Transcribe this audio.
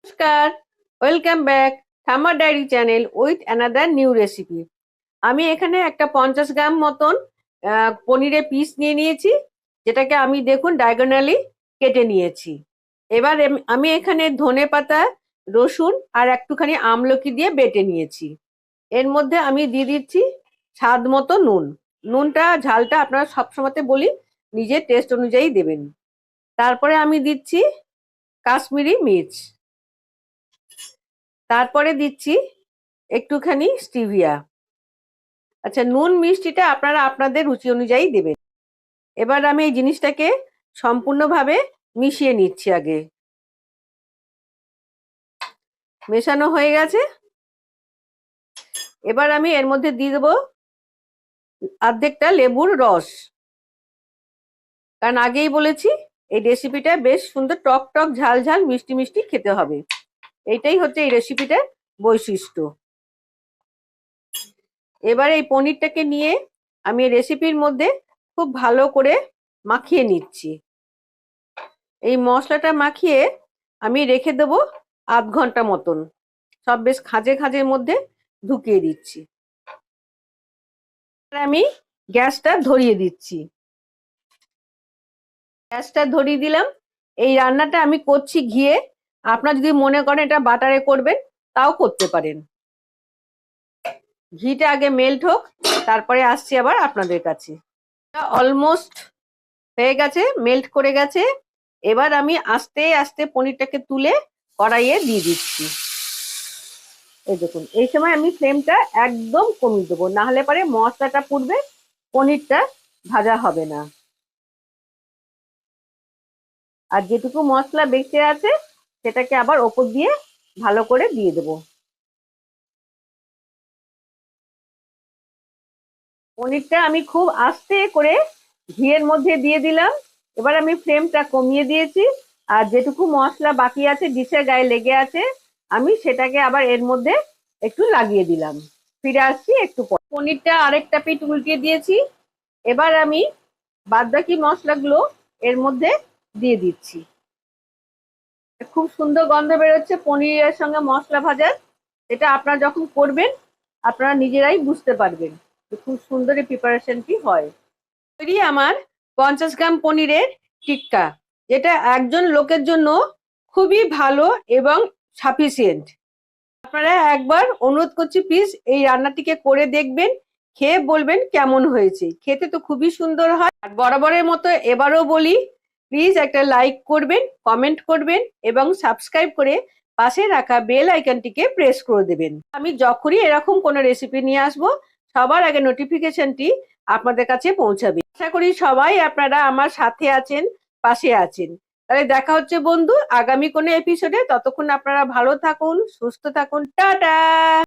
নমস্কার, welcome back ঠাম্মার diary channel with another new recipe. আমি এখানে একটা 50 গ্রাম মতন পনিরের পিস নিয়ে নিয়েছি, যেটাকে আমি দেখুন ডায়াগোনালি কেটে নিয়েছি। এবার আমি এখানে ধনেপাতা, রসুন আর একটুখানি আমলকি দিয়ে বেটে নিয়েছি। এর মধ্যে আমি দিয়ে দিচ্ছি স্বাদ মতো নুন। নুনটা ঝালটা আপনারা সবসময়তে বলি নিজের টেস্ট অনুযায়ী দেবেন। তারপরে আমি দিচ্ছি কাশ্মীরি মির্চ, তারপরে দিচ্ছি একটুখানি স্টিভিয়া। আচ্ছা, নুন মিষ্টিটা আপনারা আপনাদের রুচি অনুযায়ী দেবেন। এবার আমি এই জিনিসটাকে সম্পূর্ণভাবে মিশিয়ে নিচ্ছি। আগে মেশানো হয়ে গেছে, এবার আমি এর মধ্যে দিয়ে দেবো অর্ধেকটা লেবুর রস। কারণ আগেই বলেছি এই রেসিপিটা বেশ সুন্দর টক টক ঝাল ঝাল মিষ্টি মিষ্টি খেতে হবে। এইটাই হচ্ছে এই রেসিপিটার বৈশিষ্ট্য। এবার এই পনিরটাকে নিয়ে আমি রেসিপির মধ্যে খুব ভালো করে মাখিয়ে নিচ্ছি। এই মশলাটা মাখিয়ে আমি রেখে দেবো আধ ঘন্টা মতন। সব বেশ খাঁজে খাঁজের মধ্যে ঢুকিয়ে দিচ্ছি। আমি গ্যাসটা ধরিয়ে দিচ্ছি। গ্যাসটা ধরিয়ে দিলাম। এই রান্নাটা আমি করছি ঘিয়ে। আপনারা যদি মনে করেন এটা বাটারে করবেন তাও করতে পারেন। ঘিটা আগে মেল্ট হোক, তারপরে আসছি আবার আপনাদের কাছে। অলমোস্ট হয়ে গেছে, মেল্ট করে গেছে। এবার আমি আস্তে আস্তে পনিরটাকে তুলে কড়াইয়ে দিয়ে দিচ্ছি। এই দেখুন, এই সময় আমি ফ্লেমটা একদম কমিয়ে দেবো, না হলে পরে মশলাটা পুড়বে, পনিরটা ভাজা হবে না। আর যেটুকু মশলা বেঁচে আছে সেটাকে আবার ওপর দিয়ে ভালো করে দিয়ে দেবো। পনিরটা আমি খুব আস্তে করে ঘিয়ের মধ্যে দিয়ে দিলাম। এবার আমি ফ্লেমটা কমিয়ে দিয়েছি। আর যেটুকু মশলা বাকি আছে, ডিশের গায়ে লেগে আছে, আমি সেটাকে আবার এর মধ্যে একটু লাগিয়ে দিলাম। ফিরে আসছি একটু পর। পনিরটা আরেকটা পিঠ উল্টিয়ে দিয়েছি। এবার আমি বাদবাকি মশলাগুলো এর মধ্যে দিয়ে দিচ্ছি। খুব সুন্দর গন্ধ বেরোচ্ছে পনিরের সঙ্গে মশলা ভাজার। এটা আপনারা যখন করবেন আপনারা নিজেরাই বুঝতে পারবেন খুব সুন্দর এই প্রিপারেশনটি হয়। তৈরি আমার 50 গ্রাম পনিরের টিক্কা, যেটা একজন লোকের জন্য খুবই ভালো এবং সাফিসিয়েন্ট। আপনারা একবার অনুরোধ করছি, প্লিজ এই রান্নাটিকে করে দেখবেন, খেয়ে বলবেন কেমন হয়েছে। খেতে তো খুবই সুন্দর হয়। আর বরাবরের মতো এবারও বলি, প্লিজ একটা লাইক করবেন, কমেন্ট করবেন এবং সাবস্ক্রাইব করে পাশে রাখা বেল আইকনটিকে প্রেস করে দেবেন। আমি যখনই এরকম কোনো রেসিপি নিয়ে আসবো সবার আগে নোটিফিকেশনটি আপনাদের কাছে পৌঁছাবে। আশা করি সবাই আপনারা আমার সাথে আছেন, পাশে আছেন। তাহলে দেখা হচ্ছে বন্ধু আগামী কোনো এপিসোডে। ততক্ষণ আপনারা ভালো থাকুন, সুস্থ থাকুন, টাটা।